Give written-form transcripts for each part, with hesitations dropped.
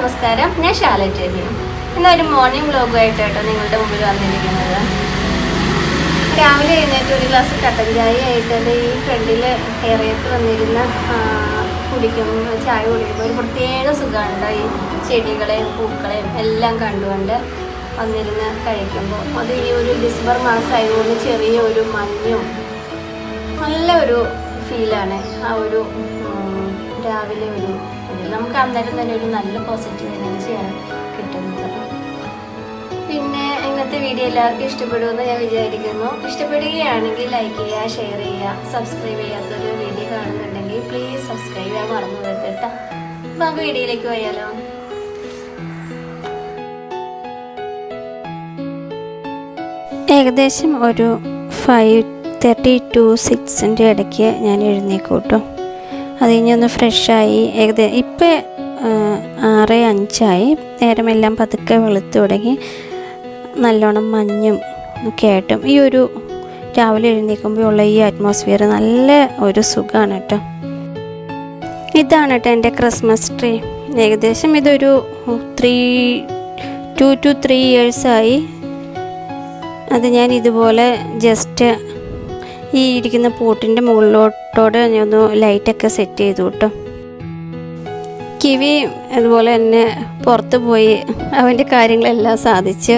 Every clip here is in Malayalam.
നമസ്കാരം, ഞാൻ ശാലജി. ഇന്നൊരു മോർണിംഗ് വ്ലോഗുമായിട്ട് കേട്ടോ നിങ്ങളുടെ മുമ്പിൽ വന്നിരിക്കുന്നത്. രാവിലെ എഴുന്നേറ്റ് ഒരു ഗ്ലാസ് കട്ടൻ ചായ ആയിട്ട് ഈ ഫ്രണ്ടിൽ ഏറിയത്ത് വന്നിരുന്ന ചായ കുടിക്കുമ്പോൾ ഒരു പ്രത്യേക സുഖമുണ്ട്. ഈ ചെടികളെയും പൂക്കളെയും എല്ലാം കണ്ടുകൊണ്ട് വന്നിരുന്ന് കഴിക്കുമ്പോൾ അത് ഈ ഒരു ഡിസംബർ മാസമായതുകൊണ്ട് ചെറിയ ഒരു മഞ്ഞും നല്ല ഒരു ഫീലാണ്. ആ ഒരു രാവിലെ ഒരു നമുക്ക് അന്നേരം തന്നെ ഒരു നല്ല പോസിറ്റീവ് എനർജിയാണ് കിട്ടുന്നത്. പിന്നെ ഇന്നത്തെ വീഡിയോ എല്ലാവർക്കും ഇഷ്ടപ്പെടുമെന്ന് ഞാൻ വിചാരിക്കുന്നു. ഇഷ്ടപ്പെടുകയാണെങ്കിൽ ലൈക്ക് ചെയ്യുക, ഷെയർ ചെയ്യുക. സബ്സ്ക്രൈബ് ചെയ്യാത്തൊരു വീഡിയോ കാണുന്നുണ്ടെങ്കിൽ പ്ലീസ് സബ്സ്ക്രൈബ് ചെയ്യാൻ മറന്നു പോകരുത് കേട്ടോ. അപ്പം നമുക്ക് വീഡിയോയിലേക്ക് പോയാലോ. ഏകദേശം ഒരു 5:30 to 6 ഇടയ്ക്ക് ഞാൻ എഴുന്നേക്കൂട്ടോ. അത് കഴിഞ്ഞൊന്ന് ഫ്രഷായി. ഇപ്പം 6:05 നേരമെല്ലാം പതുക്കെ വെളുത്തു തുടങ്ങി. നല്ലോണം മഞ്ഞും ഒക്കെ ആയിട്ടും ഈ ഒരു രാവിലെ എഴുന്നേൽക്കുമ്പോൾ ഉള്ള ഈ അറ്റ്മോസ്ഫിയർ നല്ല ഒരു സുഖമാണ് കേട്ടോ. ഇതാണ് കേട്ടോ എൻ്റെ ക്രിസ്മസ് ട്രീ. ഏകദേശം ഇതൊരു 2 to 3 ഇയേഴ്സായി. അത് ഞാൻ ഇതുപോലെ ജസ്റ്റ് ഈ ഇരിക്കുന്ന പോട്ടിൻ്റെ മുകളിലോട്ടോടെ ഞാനൊന്ന് ലൈറ്റൊക്കെ സെറ്റ് ചെയ്തു കേട്ടോ. കിവി അതുപോലെ തന്നെ പുറത്ത് പോയി അവൻ്റെ കാര്യങ്ങളെല്ലാം സാധിച്ച്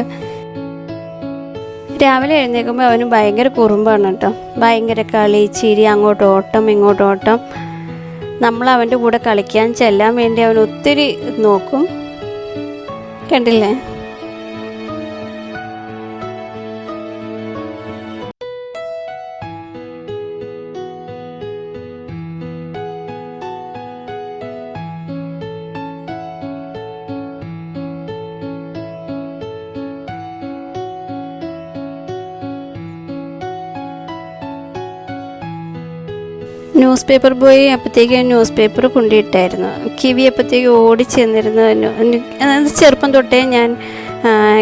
രാവിലെ എഴുന്നേൽക്കുമ്പോൾ അവന് ഭയങ്കര കുറുമ്പാണ് കേട്ടോ. ഭയങ്കര കളി ചിരി, അങ്ങോട്ട് ഓട്ടം ഇങ്ങോട്ട് ഓട്ടം. നമ്മൾ അവൻ്റെ കൂടെ കളിക്കാൻ ചെല്ലാൻ വേണ്ടി അവൻ ഒത്തിരി നോക്കും. കണ്ടില്ലേ? ന്യൂസ് പേപ്പർ ബോയ് അപ്പോഴത്തേക്ക് ന്യൂസ് പേപ്പർ കൊണ്ടിട്ടായിരുന്നു. കിവി അപ്പോഴത്തേക്ക് ഓടി ചെന്നിരുന്നു. അതായത് ചെറുപ്പം തൊട്ടേ ഞാൻ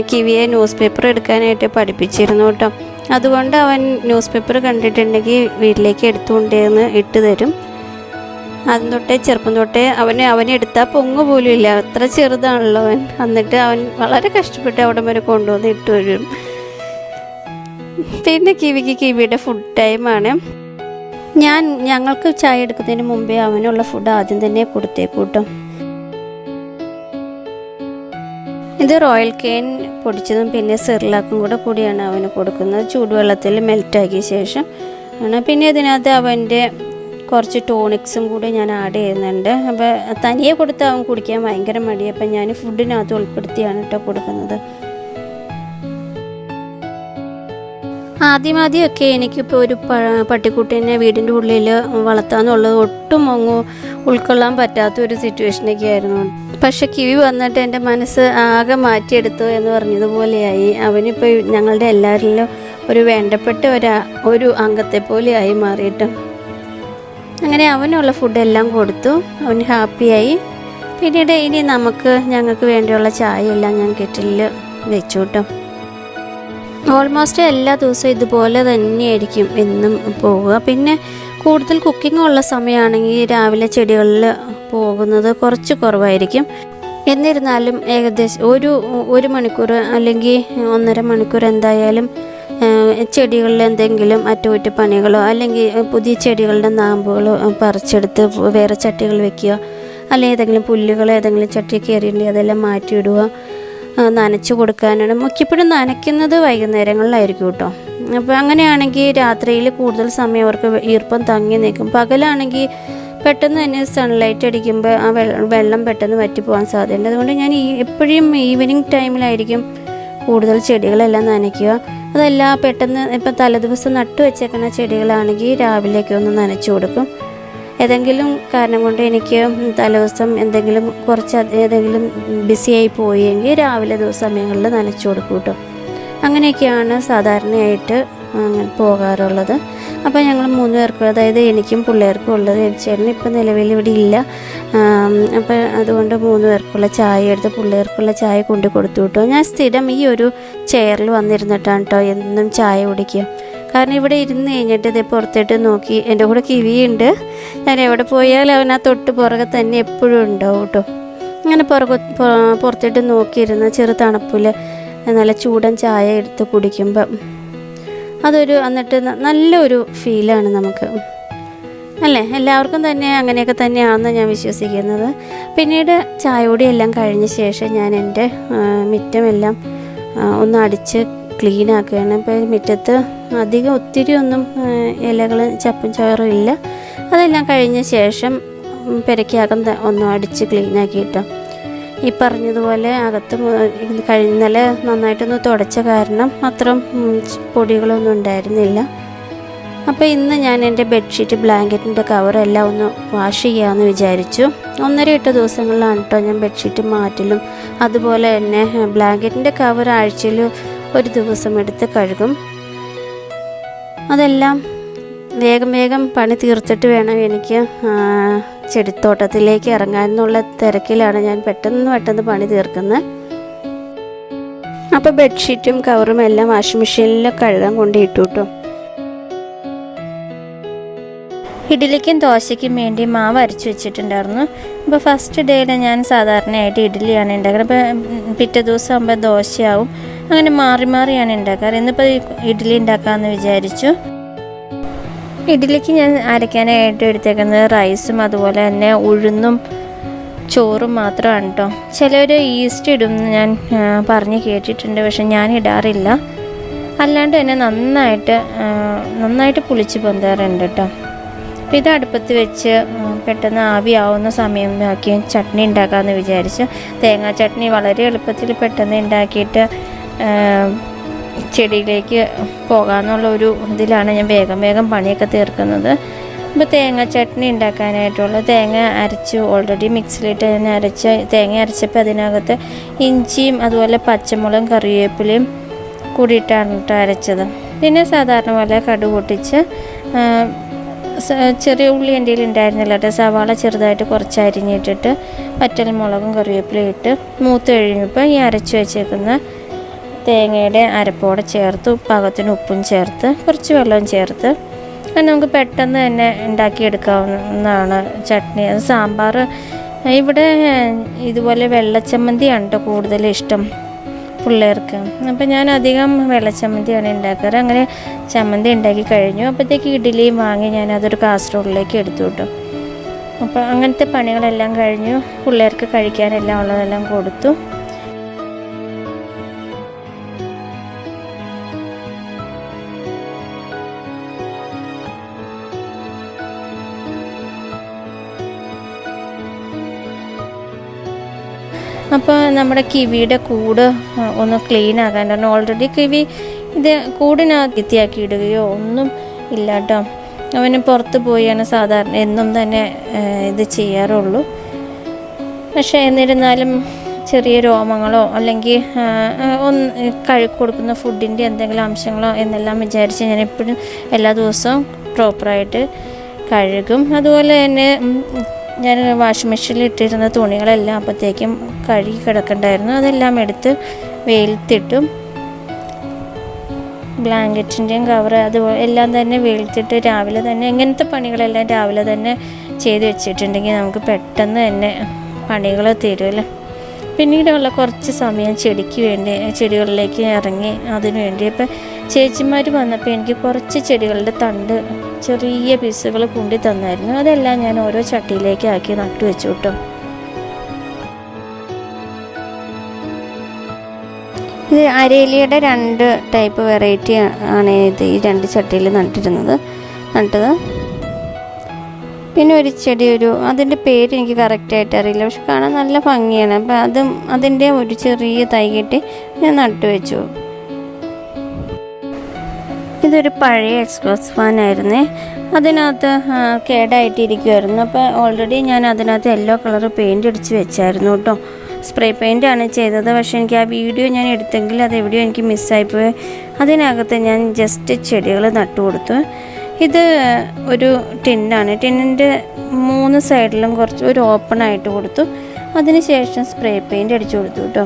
കിവിയെ ന്യൂസ് പേപ്പർ എടുക്കാനായിട്ട് പഠിപ്പിച്ചിരുന്നു കേട്ടോ. അതുകൊണ്ട് അവൻ ന്യൂസ് പേപ്പർ കണ്ടിട്ടുണ്ടെങ്കിൽ വീട്ടിലേക്ക് എടുത്തുകൊണ്ടേന്ന് ഇട്ട് തരും. അതും തൊട്ടേ ചെറുപ്പം തൊട്ടേ അവനെ എടുത്താൽ പൊങ്ങ് പോലും ഇല്ല, അത്ര ചെറുതാണല്ലോ അവൻ. എന്നിട്ട് അവൻ വളരെ കഷ്ടപ്പെട്ട് അവിടെ വരെ കൊണ്ടുവന്ന് ഇട്ട് വരും. പിന്നെ കിവിയുടെ ഫുഡ് ടൈമാണ്. ഞങ്ങൾക്ക് ചായ എടുക്കുന്നതിന് മുമ്പേ അവനുള്ള ഫുഡ് ആദ്യം തന്നെ കൊടുത്തേക്കൂട്ടോ. ഇത് റോയൽ കെയിൻ പൊടിച്ചതും പിന്നെ സെർലാക്കും കൂടിയാണ് അവന് കൊടുക്കുന്നത്. ചൂടുവെള്ളത്തിൽ മെൽറ്റാക്കിയ ശേഷം ആണ്. പിന്നെ ഇതിനകത്ത് അവൻ്റെ കുറച്ച് ടോണിക്സും കൂടി ഞാൻ ആഡ് ചെയ്യുന്നുണ്ട്. അപ്പോൾ തനിയെ കൊടുത്ത് അവൻ കുടിക്കാൻ ഭയങ്കര മടി. അപ്പം ഞാൻ ഫുഡിനകത്ത് ഉൾപ്പെടുത്തിയാണ് കേട്ടോ കൊടുക്കുന്നത്. ആദ്യമൊക്കെ എനിക്കിപ്പോൾ ഒരു പട്ടിക്കുട്ടീനെ വീടിൻ്റെ ഉള്ളിൽ വളർത്താമെന്നുള്ളത് ഒട്ടും ഉൾക്കൊള്ളാൻ പറ്റാത്തൊരു സിറ്റുവേഷനൊക്കെ ആയിരുന്നു. പക്ഷെ കിവി വന്നിട്ട് എൻ്റെ മനസ്സ് ആകെ മാറ്റിയെടുത്തു എന്ന് പറഞ്ഞതുപോലെയായി. അവനിപ്പോൾ ഞങ്ങളുടെ എല്ലാവരിലും ഒരു വേണ്ടപ്പെട്ട ഒരു അംഗത്തെ പോലെയായി മാറിയിട്ട്. അങ്ങനെ അവനുള്ള ഫുഡെല്ലാം കൊടുത്തു. അവൻ ഹാപ്പിയായി. പിന്നീട് ഇനി ഞങ്ങൾക്ക് വേണ്ടിയുള്ള ചായ എല്ലാം ഞാൻ കെറ്റിലിൽ വെച്ചു കേട്ടോ. ഓൾമോസ്റ്റ് എല്ലാ ദിവസവും ഇതുപോലെ തന്നെയായിരിക്കും എന്നും പോവുക. പിന്നെ കൂടുതൽ കുക്കിംഗ് ഉള്ള സമയമാണെങ്കിൽ രാവിലെ ചെടികളിൽ പോകുന്നത് കുറച്ച് കുറവായിരിക്കും. എന്നിരുന്നാലും ഏകദേശം ഒരു മണിക്കൂർ അല്ലെങ്കിൽ 1.5 മണിക്കൂർ എന്തായാലും ചെടികളിൽ എന്തെങ്കിലും അറ്റകുറ്റപ്പണികളോ അല്ലെങ്കിൽ പുതിയ ചെടികളുടെ നാമ്പുകളോ പറിച്ചെടുത്ത് വേറെ ചട്ടികൾ വെക്കുക, അല്ലെങ്കിൽ ഏതെങ്കിലും പുല്ലുകളോ ഏതെങ്കിലും ചട്ടി കയറിയിട്ടുണ്ടെങ്കിൽ അതെല്ലാം മാറ്റിയിടുക. നനച്ചു കൊടുക്കാനാണ്. മിക്കപ്പോഴും നനയ്ക്കുന്നത് വൈകുന്നേരങ്ങളിലായിരിക്കും കേട്ടോ. അപ്പോൾ അങ്ങനെയാണെങ്കിൽ രാത്രിയിൽ കൂടുതൽ സമയം അവർക്ക് ഈർപ്പം തങ്ങി നിൽക്കും. പകലാണെങ്കിൽ പെട്ടെന്ന് തന്നെ സൺലൈറ്റ് അടിക്കുമ്പോൾ ആ വെള്ളം പെട്ടെന്ന് വറ്റിപ്പോകാൻ സാധ്യതയുണ്ട്. അതുകൊണ്ട് ഞാൻ എപ്പോഴും ഈവനിങ് ടൈമിലായിരിക്കും കൂടുതൽ ചെടികളെല്ലാം നനയ്ക്കുക. അതെല്ലാം പെട്ടെന്ന് ഇപ്പം തലേദിവസം നട്ടു വെച്ചേക്കുന്ന ചെടികളാണെങ്കിൽ രാവിലേക്ക് ഒന്ന് നനച്ചു കൊടുക്കും. ഏതെങ്കിലും കാരണം കൊണ്ട് എനിക്ക് തലേദിവസം ഏതെങ്കിലും ബിസിയായി പോയെങ്കിൽ രാവിലെ സമയങ്ങളിൽ നനച്ചു കൊടുക്കും കേട്ടോ. അങ്ങനെയൊക്കെയാണ് സാധാരണയായിട്ട് പോകാറുള്ളത്. അപ്പോൾ ഞങ്ങൾ 3 പേർക്കും, അതായത് എനിക്കും പിള്ളേർക്കും ഉള്ളത്. ചേട്ടന് ഇപ്പം നിലവിൽ ഇവിടെ ഇല്ല. അപ്പോൾ അതുകൊണ്ട് 3 പേർക്കുള്ള ചായ എടുത്ത് പിള്ളേർക്കുള്ള ചായ കൊണ്ടു കൊടുത്തു കേട്ടോ. ഞാൻ സ്ഥിരം ഈ ഒരു ചെയറിൽ വന്നിരുന്നിട്ടാണ് കേട്ടോ എന്നും ചായ കുടിക്കുക. കാരണം ഇവിടെ ഇരുന്ന് കഴിഞ്ഞിട്ട് ഇതേ പുറത്തോട്ട് നോക്കി. എൻ്റെ കൂടെ കിവിയുണ്ട്. ഞാൻ എവിടെ പോയാലും അവൻ ആ തൊട്ട് പുറകെ തന്നെ എപ്പോഴും ഉണ്ടാവും കേട്ടോ. അങ്ങനെ പുറത്തിട്ട് നോക്കിയിരുന്ന ചെറു തണുപ്പിൽ നല്ല ചൂടൻ ചായ എടുത്ത് കുടിക്കുമ്പം എന്നിട്ട് നല്ലൊരു ഫീലാണ് നമുക്ക് അല്ലേ. എല്ലാവർക്കും തന്നെ അങ്ങനെയൊക്കെ തന്നെയാണെന്ന് ഞാൻ വിശ്വസിക്കുന്നത്. പിന്നീട് ചായയോടെ എല്ലാം കഴിഞ്ഞ ശേഷം ഞാൻ എൻ്റെ മുറ്റമെല്ലാം ഒന്ന് അടിച്ച് ക്ലീൻ ആക്കുകയാണ്. ഇപ്പോൾ മുറ്റത്ത് അധികം ഒത്തിരി ഒന്നും ഇലകൾ ചപ്പും ചവറും ഇല്ല. അതെല്ലാം കഴിഞ്ഞ ശേഷം പെരയ്ക്കകം ഒന്ന് അടിച്ച് ക്ലീൻ ആക്കിയിട്ടോ. ഈ പറഞ്ഞതുപോലെ അകത്ത് ഇന്നലെ നന്നായിട്ടൊന്ന് തുടച്ച കാരണം അത്രയും പൊടികളൊന്നും ഉണ്ടായിരുന്നില്ല. അപ്പോൾ ഇന്ന് ഞാൻ എൻ്റെ ബെഡ്ഷീറ്റ് ബ്ലാങ്കറ്റിൻ്റെ കവറെല്ലാം ഒന്ന് വാഷ് ചെയ്യാമെന്ന് വിചാരിച്ചു. 1.5 ദിവസങ്ങളിലാണ് കേട്ടോ ഞാൻ ബെഡ്ഷീറ്റ് മാറ്റലും അതുപോലെ തന്നെ ബ്ലാങ്കറ്റിൻ്റെ കവർ ആഴ്ചയിൽ 1 ദിവസം എടുത്ത് കഴുകും. അതെല്ലാം വേഗം പണി തീർത്തിട്ട് വേണം എനിക്ക് ചെടിത്തോട്ടത്തിലേക്ക് ഇറങ്ങാനെന്നുള്ള തിരക്കിലാണ് ഞാൻ പെട്ടെന്ന് പണി തീർക്കുന്നത്. അപ്പോൾ ബെഡ്ഷീറ്റും കവറും എല്ലാം വാഷിംഗ് മെഷീനിൽ കഴുകാൻ കൊണ്ടിട്ടു കേട്ടോ. ഇഡ്ഡലിക്കും ദോശയ്ക്കും വേണ്ടി മാവ് അരച്ച് വെച്ചിട്ടുണ്ടായിരുന്നു. ഇപ്പോൾ ഫസ്റ്റ് ഡേയിൽ ഞാൻ സാധാരണയായിട്ട് ഇഡ്ഡലിയാണ് ഉണ്ടാക്കുന്നത്. അപ്പോൾ പിറ്റേ ദിവസം ആകുമ്പോൾ ദോശയാവും. അങ്ങനെ മാറിയാണ് ഉണ്ടാക്കാറ്. ഇന്നിപ്പോൾ ഇഡ്ഡലി ഉണ്ടാക്കാമെന്ന് വിചാരിച്ചു. ഇഡ്ഡലിക്ക് ഞാൻ അരയ്ക്കാനായിട്ട് എടുത്തേക്കുന്നത് റൈസും അതുപോലെ തന്നെ ഉഴുന്നും ചോറും മാത്രമാണ് കേട്ടോ. ചിലർ ഈസ്റ്റ് ഇടുമെന്ന് ഞാൻ പറഞ്ഞ് കേട്ടിട്ടുണ്ട്, പക്ഷെ ഞാൻ ഇടാറില്ല. അല്ലാണ്ട് തന്നെ നന്നായിട്ട് പുളിച്ച് പൊന്താറുണ്ട് കേട്ടോ. അപ്പോൾ ഇത് അടുപ്പത്ത് വെച്ച് പെട്ടെന്ന് ആവിയാവുന്ന സമയം ആക്കി ചട്നി ഉണ്ടാക്കാമെന്ന് വിചാരിച്ചു. തേങ്ങാ ചട്നി വളരെ എളുപ്പത്തിൽ പെട്ടെന്ന് ഉണ്ടാക്കിയിട്ട് ചെടിയിലേക്ക് പോകാമെന്നുള്ള ഒരു ഇതിലാണ് ഞാൻ വേഗം പണിയൊക്കെ തീർക്കുന്നത്. അപ്പോൾ തേങ്ങ ചട്നി ഉണ്ടാക്കാനായിട്ടുള്ള തേങ്ങ അരച്ച് ഓൾറെഡി മിക്സിയിലിട്ട് തന്നെ തേങ്ങ അരച്ചപ്പോൾ അതിനകത്ത് ഇഞ്ചിയും അതുപോലെ പച്ചമുളകും കറിവേപ്പിലയും കൂടിയിട്ടാണ് കേട്ടോ അരച്ചത്. പിന്നെ സാധാരണ പോലെ കടുക് പൊട്ടിച്ച് ചെറിയ ഉള്ളി എൻ്റെ കയ്യിൽ ഉണ്ടായിരുന്നില്ല കേട്ടോ. സവാള ചെറുതായിട്ട് കുറച്ച് അരിഞ്ഞിട്ടിട്ട് വറ്റൽമുളകും കറിവേപ്പിലയും ഇട്ട് മൂത്ത് കഴിഞ്ഞപ്പോൾ ഈ അരച്ച് വെച്ചേക്കുന്ന തേങ്ങയുടെ അരപ്പോടെ ചേർത്ത് പാകത്തിന് ഉപ്പും ചേർത്ത് കുറച്ച് വെള്ളവും ചേർത്ത് നമുക്ക് പെട്ടെന്ന് തന്നെ ഉണ്ടാക്കിയെടുക്കാവുന്നതാണ് ചട്നി. അത് സാമ്പാർ ഇവിടെ ഇതുപോലെ വെള്ളച്ചമ്മന്തിയാണ് കേട്ടോ കൂടുതൽ ഇഷ്ടം പിള്ളേർക്ക്. അപ്പോൾ ഞാൻ അധികം വെള്ളച്ചമ്മന്തിയാണ് ഉണ്ടാക്കാറ്. അങ്ങനെ ചമ്മന്തി ഉണ്ടാക്കി കഴിഞ്ഞു. അപ്പോഴത്തേക്ക് ഇഡ്ഡലിയും വാങ്ങി ഞാൻ അതൊരു കാസറോളിലേക്ക് എടുത്തു കേട്ടോ. അപ്പോൾ അങ്ങനത്തെ പണികളെല്ലാം കഴിഞ്ഞു. പിള്ളേർക്ക് കഴിക്കാനെല്ലാം ഉള്ളതെല്ലാം കൊടുത്തു. അപ്പോൾ നമ്മുടെ കിവിയുടെ കൂട് ഒന്ന് ക്ലീൻ ആക്കാനാണ്. ഓൾറെഡി കിവി ഇത് കൂടിനകത്ത് വൃത്തിയാക്കി ഇടുകയോ ഒന്നും ഇല്ല കേട്ടോ. അവന് പുറത്ത് പോയാണ് സാധാരണ എന്നും തന്നെ ഇത് ചെയ്യാറുള്ളൂ. പക്ഷേ എന്നിരുന്നാലും ചെറിയ രോമങ്ങളോ അല്ലെങ്കിൽ കൊടുക്കുന്ന ഫുഡിൻ്റെ എന്തെങ്കിലും അംശങ്ങളോ എന്നെല്ലാം വിചാരിച്ച് ഞാൻ എപ്പോഴും എല്ലാ ദിവസവും പ്രോപ്പറായിട്ട് കഴുകും. അതുപോലെ തന്നെ ഞാൻ വാഷിംഗ് മെഷീനിൽ ഇട്ടിരുന്ന തുണികളെല്ലാം അപ്പോഴത്തേക്കും കഴുകി കിടക്കണ്ടായിരുന്നു. അതെല്ലാം എടുത്ത് വെയിലത്തിട്ടും ബ്ലാങ്കറ്റിൻ്റെയും കവർ അതുപോലെ എല്ലാം തന്നെ വെയിലത്തിട്ട് രാവിലെ തന്നെ ഇങ്ങനത്തെ പണികളെല്ലാം രാവിലെ തന്നെ ചെയ്ത് വെച്ചിട്ടുണ്ടെങ്കിൽ നമുക്ക് പെട്ടെന്ന് തന്നെ പണികൾ തീരുമല്ലോ. പിന്നീടുള്ള കുറച്ച് സമയം ചെടികളിലേക്ക് ഇറങ്ങി അതിനു വേണ്ടി ഇപ്പം ചേച്ചിമാർ വന്നപ്പോൾ എനിക്ക് കുറച്ച് ചെടികളുടെ തണ്ട് ചെറിയ പീസുകൾ കൊണ്ടു തന്നായിരുന്നു. അതെല്ലാം ഞാൻ ഓരോ ചട്ടിയിലേക്ക് ആക്കി നട്ടു വെച്ചു കേട്ടോ. ഇത് അരേലിയുടെ 2 ടൈപ്പ് വെറൈറ്റി ആണ് ഈ 2 ചട്ടിയിൽ നട്ടത്. പിന്നെ ഒരു ചെടി അതിൻ്റെ പേര് എനിക്ക് കറക്റ്റായിട്ട് അറിയില്ല, പക്ഷെ കാണാൻ നല്ല ഭംഗിയാണ്. അപ്പം അതിൻ്റെ ഒരു ചെറിയ തൈ കെട്ടി ഞാൻ നട്ടുവെച്ചു. ഇതൊരു പഴയ എക്സ്പോസ് ഫാനായിരുന്നേ. അതിനകത്ത് കേടായിട്ടിരിക്കുമായിരുന്നു. അപ്പോൾ ഓൾറെഡി ഞാൻ അതിനകത്ത് യെല്ലോ കളർ പെയിൻ്റ് അടിച്ച് വെച്ചായിരുന്നു കേട്ടോ. സ്പ്രേ പെയിൻ്റാണ് ചെയ്തത്. പക്ഷേ എനിക്ക് ആ വീഡിയോ ഞാൻ എടുത്തെങ്കിൽ അത് എവിടെയോ എനിക്ക് മിസ്സായിപ്പോയി. അതിനകത്ത് ഞാൻ ജസ്റ്റ് ചെടികൾ നട്ടു കൊടുത്തു. ഇത് ഒരു ടിന്നാണ്. ടിന്നിൻ്റെ 3 സൈഡിലും ഒരു ഓപ്പൺ ആയിട്ട് കൊടുത്തു. അതിന് ശേഷം സ്പ്രേ പെയിൻ്റ് അടിച്ചു കൊടുത്തു കേട്ടോ.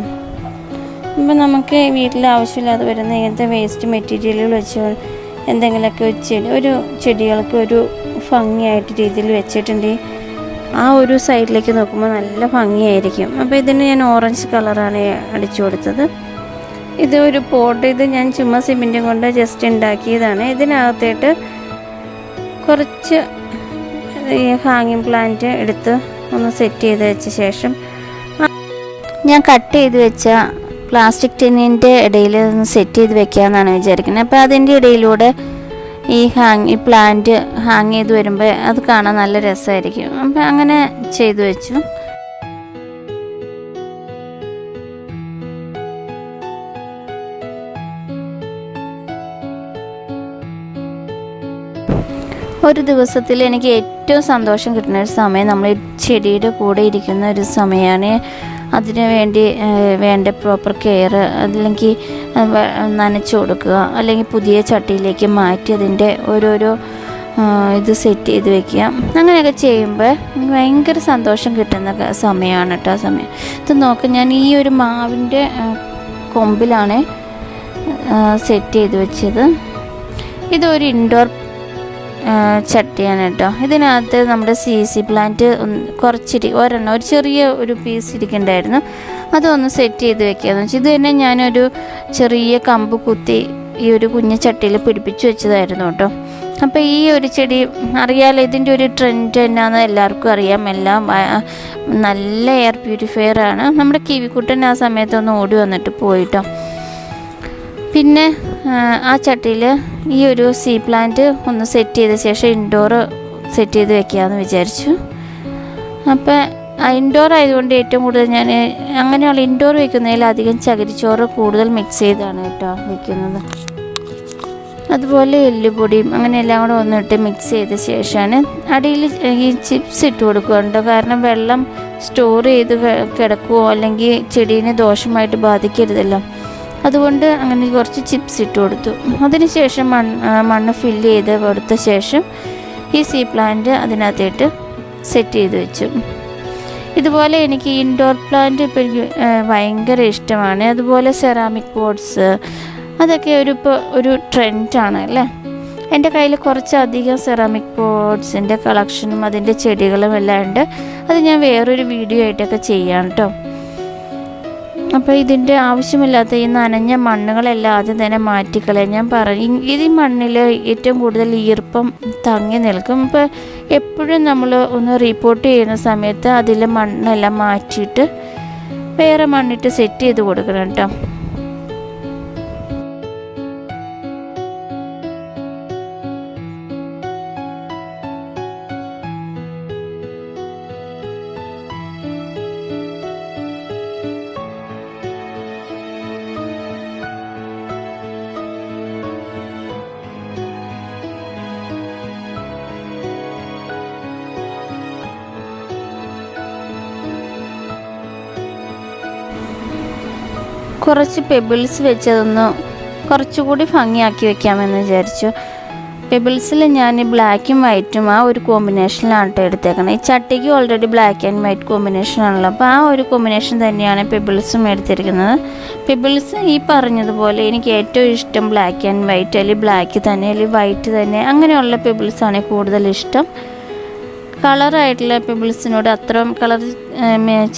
അപ്പോൾ നമുക്ക് വീട്ടിൽ ആവശ്യമില്ലാതെ വരുന്ന ഇങ്ങനത്തെ വേസ്റ്റ് മെറ്റീരിയലുകൾ വെച്ച് എന്തെങ്കിലുമൊക്കെ ചെടികൾക്ക് ഒരു ഭംഗിയായിട്ട് രീതിയിൽ വെച്ചിട്ടുണ്ടെങ്കിൽ ആ ഒരു സൈഡിലേക്ക് നോക്കുമ്പോൾ നല്ല ഭംഗിയായിരിക്കും. അപ്പോൾ ഇതിന് ഞാൻ ഓറഞ്ച് കളറാണ് അടിച്ചു കൊടുത്തത്. ഇത് ഒരു പോട്ട്, ഇത് ഞാൻ ചുമ്മാ സിമെൻറ്റും കൊണ്ട് ജസ്റ്റ് ഉണ്ടാക്കിയതാണ്. ഇതിനകത്തേട്ട് കുറച്ച് ഈ ഹാങ്ങിങ് പ്ലാന്റ് എടുത്ത് ഒന്ന് സെറ്റ് ചെയ്ത് വെച്ച ശേഷം ഞാൻ കട്ട് ചെയ്ത് വെച്ച പ്ലാസ്റ്റിക് ടിന്നിൻ്റെ ഇടയിൽ ഒന്ന് സെറ്റ് ചെയ്ത് വെക്കാമെന്നാണ് വിചാരിക്കുന്നത്. അപ്പോൾ അതിൻ്റെ ഇടയിലൂടെ ഈ പ്ലാന്റ് ഹാങ് ചെയ്ത് വരുമ്പോൾ അത് കാണാൻ നല്ല രസമായിരിക്കും. അപ്പോൾ അങ്ങനെ ചെയ്തു വെച്ചു. ഒരു ദിവസത്തിൽ എനിക്ക് ഏറ്റവും സന്തോഷം കിട്ടുന്ന ഒരു സമയം നമ്മൾ ചെടിയുടെ കൂടെ ഇരിക്കുന്ന ഒരു സമയമാണ്. അതിന് വേണ്ട പ്രോപ്പർ കെയർ, അല്ലെങ്കിൽ നനച്ചു കൊടുക്കുക, അല്ലെങ്കിൽ പുതിയ ചട്ടിയിലേക്ക് മാറ്റി അതിൻ്റെ ഓരോരോ ഇത് സെറ്റ് ചെയ്ത് വെക്കുക. അങ്ങനെയൊക്കെ ചെയ്യുമ്പോൾ ഭയങ്കര സന്തോഷം കിട്ടുന്ന സമയമാണ് കേട്ടോ. ആ സമയം ഇത് നോക്ക്, ഞാൻ ഈ ഒരു മാവിൻ്റെ കൊമ്പിലാണ് സെറ്റ് ചെയ്ത് വെച്ചത്. ഇതൊരു ഇൻഡോർ ചട്ടിയാണ് കേട്ടോ. ഇതിനകത്ത് നമ്മുടെ CC പ്ലാന്റ് ഒരെണ്ണം ഒരു ചെറിയ ഒരു പീസ് ഇരിക്കണ്ടായിരുന്നു, അതൊന്ന് സെറ്റ് ചെയ്ത് വെക്കാമെന്ന് വെച്ചാൽ ഇത് തന്നെ ഞാനൊരു ചെറിയ കമ്പ് കുത്തി ഈ ഒരു കുഞ്ഞു ചട്ടിയിൽ പിടിപ്പിച്ച് വെച്ചതായിരുന്നു കേട്ടോ. അപ്പോൾ ഈ ഒരു ചെടി അറിയാമല്ലോ, ഇതിൻ്റെ ഒരു ട്രെൻഡ് എന്നാന്ന് എല്ലാവർക്കും അറിയാം. എല്ലാം നല്ല എയർ പ്യൂരിഫയർ ആണ്. നമ്മുടെ കിവിക്കുട്ടൻ ആ സമയത്തൊന്ന് ഓടി വന്നിട്ട് പോയിട്ടോ. പിന്നെ ആ ചട്ടിയിൽ ഈ ഒരു പ്ലാന്റ് ഒന്ന് സെറ്റ് ചെയ്ത ശേഷം ഇൻഡോർ സെറ്റ് ചെയ്ത് വെക്കാമെന്ന് വിചാരിച്ചു. അപ്പോൾ ഇൻഡോർ ആയതുകൊണ്ട് ഏറ്റവും കൂടുതൽ ഞാൻ അങ്ങനെയുള്ള ഇൻഡോർ വെക്കുന്നതിൽ അധികം ചകിരിച്ചോറ് കൂടുതൽ മിക്സ് ചെയ്താണ് കേട്ടോ വെക്കുന്നത്. അതുപോലെ എല്ലുപൊടിയും അങ്ങനെ എല്ലാം കൂടെ ഒന്നിട്ട് മിക്സ് ചെയ്ത ശേഷമാണ് അടിയിൽ ഈ ചിപ്സ് ഇട്ട് കൊടുക്കുന്നുണ്ട്. കാരണം വെള്ളം സ്റ്റോർ ചെയ്ത് കിടക്കുമോ അല്ലെങ്കിൽ ചെടീനെ ദോഷമായിട്ട് ബാധിക്കരുതല്ലോ. അതുകൊണ്ട് അങ്ങനെ കുറച്ച് ചിപ്സ് ഇട്ട് കൊടുത്തു. അതിനുശേഷം മണ്ണ് ഫില്ല് ചെയ്ത് കൊടുത്ത ശേഷം ഈ പ്ലാന്റ് അതിനകത്തേട്ട് സെറ്റ് ചെയ്ത് വെച്ചു. ഇതുപോലെ എനിക്ക് ഇൻഡോർ പ്ലാന്റ് ഇപ്പോൾ എനിക്ക് ഭയങ്കര ഇഷ്ടമാണ്. അതുപോലെ സെറാമിക് പോട്ട്സ് അതൊക്കെ ഒരു ട്രെൻഡാണ് അല്ലേ. എൻ്റെ കയ്യിൽ കുറച്ചധികം സെറാമിക് പോട്ട്സിൻ്റെ കളക്ഷനും അതിൻ്റെ ചെടികളും എല്ലാം ഉണ്ട്. അത് ഞാൻ വേറൊരു വീഡിയോ ആയിട്ടൊക്കെ ചെയ്യാം കേട്ടോ. അപ്പോൾ ഇതിൻ്റെ ആവശ്യമില്ലാത്ത ഈ നനഞ്ഞ മണ്ണുകളെല്ലാം ആദ്യം തന്നെ മാറ്റിക്കളയാൻ ഞാൻ പറഞ്ഞു. ഈ മണ്ണിൽ ഏറ്റവും കൂടുതൽ ഈർപ്പം തങ്ങി നിൽക്കും. ഇപ്പോൾ എപ്പോഴും നമ്മൾ ഒന്ന് റിപ്പോർട്ട് ചെയ്യുന്ന സമയത്ത് അതിലെ മണ്ണെല്ലാം മാറ്റിയിട്ട് വേറെ മണ്ണിട്ട് സെറ്റ് ചെയ്ത് കൊടുക്കണം കേട്ടോ. കുറച്ച് പെബിൾസ് വെച്ചതൊന്ന് കുറച്ചുകൂടി ഭംഗിയാക്കി വെക്കാമെന്ന് വിചാരിച്ചു. പെബിൾസിൽ ഞാൻ ബ്ലാക്കും വൈറ്റും ആ ഒരു കോമ്പിനേഷനിലാണ് കേട്ടോ എടുത്തേക്കുന്നത്. ഈ ചട്ടിക്ക് ഓൾറെഡി ബ്ലാക്ക് ആൻഡ് വൈറ്റ് കോമ്പിനേഷനാണല്ലോ, അപ്പോൾ ആ ഒരു കോമ്പിനേഷൻ തന്നെയാണ് പെബിൾസും എടുത്തിരിക്കുന്നത്. പെബിൾസ് ഈ പറഞ്ഞതുപോലെ എനിക്ക് ഏറ്റവും ഇഷ്ടം ബ്ലാക്ക് ആൻഡ് വൈറ്റ്, അല്ലെങ്കിൽ ബ്ലാക്ക് തന്നെ അല്ലെങ്കിൽ വൈറ്റ് തന്നെ, അങ്ങനെയുള്ള പെബിൾസാണ് കൂടുതൽ ഇഷ്ടം. കളറായിട്ടുള്ള പെബിൾസിനോട് അത്രയും കളർ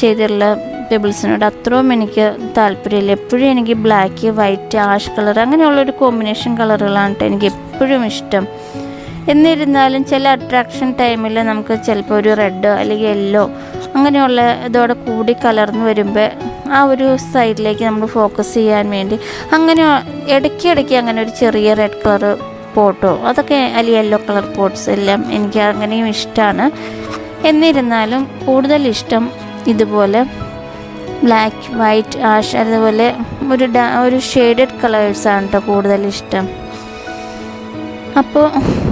ചെയ്തിട്ടുള്ള പെബിൾസിനോട് അത്രയും എനിക്ക് താല്പര്യമില്ല. എപ്പോഴും എനിക്ക് ബ്ലാക്ക്, വൈറ്റ്, ആഷ് കളർ അങ്ങനെയുള്ളൊരു കോമ്പിനേഷൻ കളറുകളാണ് എനിക്ക് എപ്പോഴും ഇഷ്ടം. എന്നിരുന്നാലും ചില അട്രാക്ഷൻ ടൈമിൽ നമുക്ക് ചിലപ്പോൾ ഒരു റെഡ് അല്ലെങ്കിൽ യെല്ലോ അങ്ങനെയുള്ള ഇതോടെ കൂടി കലർന്ന് വരുമ്പോൾ ആ ഒരു സൈഡിലേക്ക് നമ്മൾ ഫോക്കസ് ചെയ്യാൻ വേണ്ടി അങ്ങനെ ഇടയ്ക്കിടയ്ക്ക് അങ്ങനെ ഒരു ചെറിയ റെഡ് കളർ പോട്ടോ അതൊക്കെ അല്ലെങ്കിൽ യെല്ലോ കളർ പോട്ട്സ് എല്ലാം എനിക്ക് അങ്ങനെയും ഇഷ്ടമാണ്. എന്നിരുന്നാലും കൂടുതൽ ഇഷ്ടം ഇതുപോലെ ബ്ലാക്ക്, വൈറ്റ്, ആഷ് അതുപോലെ ഒരു ഷെയ്ഡഡ് കളേഴ്സാണ് കേട്ടോ കൂടുതൽ ഇഷ്ടം. അപ്പോൾ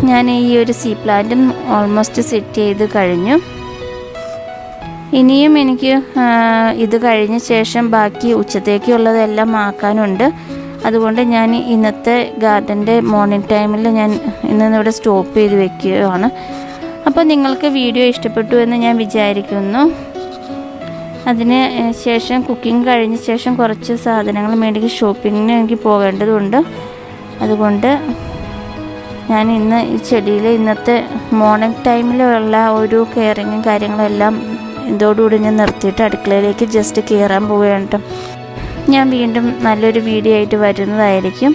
ഞാൻ ഈ ഒരു പ്ലാന്റും ഓൾമോസ്റ്റ് സെറ്റ് ചെയ്ത് കഴിഞ്ഞു. ഇനിയും എനിക്ക് ഇത് കഴിഞ്ഞ ശേഷം ബാക്കി ഉച്ചത്തേക്കുള്ളതെല്ലാം ആക്കാനുണ്ട്. അതുകൊണ്ട് ഞാൻ ഇന്നത്തെ ഗാർഡൻ്റെ മോർണിംഗ് ടൈമിൽ ഞാൻ ഇന്നിവിടെ സ്റ്റോപ്പ് ചെയ്ത് വെക്കുകയാണ്. അപ്പോൾ നിങ്ങൾക്ക് വീഡിയോ ഇഷ്ടപ്പെട്ടു എന്ന് ഞാൻ വിചാരിക്കുന്നു. അതിന് ശേഷം കുക്കിംഗ് കഴിഞ്ഞ ശേഷം കുറച്ച് സാധനങ്ങൾ മേടിക്ക് ഷോപ്പിങ്ങിന് എനിക്ക് പോകേണ്ടതുണ്ട്. അതുകൊണ്ട് ഞാൻ ഇന്ന് ഈ ചെടിയിൽ ഇന്നത്തെ മോർണിംഗ് ടൈമിലുള്ള ഒരു കെയറിങ്ങും കാര്യങ്ങളെല്ലാം ഇതോടുകൂടി ഞാൻ നിർത്തിയിട്ട് അടുക്കളയിലേക്ക് ജസ്റ്റ് കയറാൻ പോവുകയാണ് കേട്ടോ. ഞാൻ വീണ്ടും നല്ലൊരു വീഡിയോ ആയിട്ട് വരുന്നതായിരിക്കും.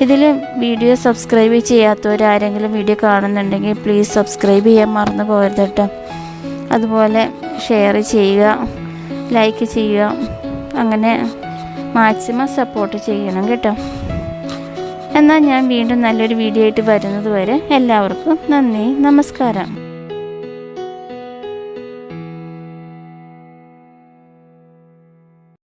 ഇതിൽ വീഡിയോ സബ്സ്ക്രൈബ് ചെയ്യാത്തവരാരെങ്കിലും വീഡിയോ കാണുന്നുണ്ടെങ്കിൽ പ്ലീസ് സബ്സ്ക്രൈബ് ചെയ്യാൻ മറന്നു പോകരുത് കേട്ടോ. അതുപോലെ ഷെയർ ചെയ്യുക, ലൈക്ക് ചെയ്യുക, അങ്ങനെ മാക്സിമം സപ്പോർട്ട് ചെയ്യണം കേട്ടോ. എന്നാൽ ഞാൻ വീണ്ടും നല്ലൊരു വീഡിയോ ആയിട്ട് വരുന്നത് വരെ എല്ലാവർക്കും നന്ദി, നമസ്കാരം.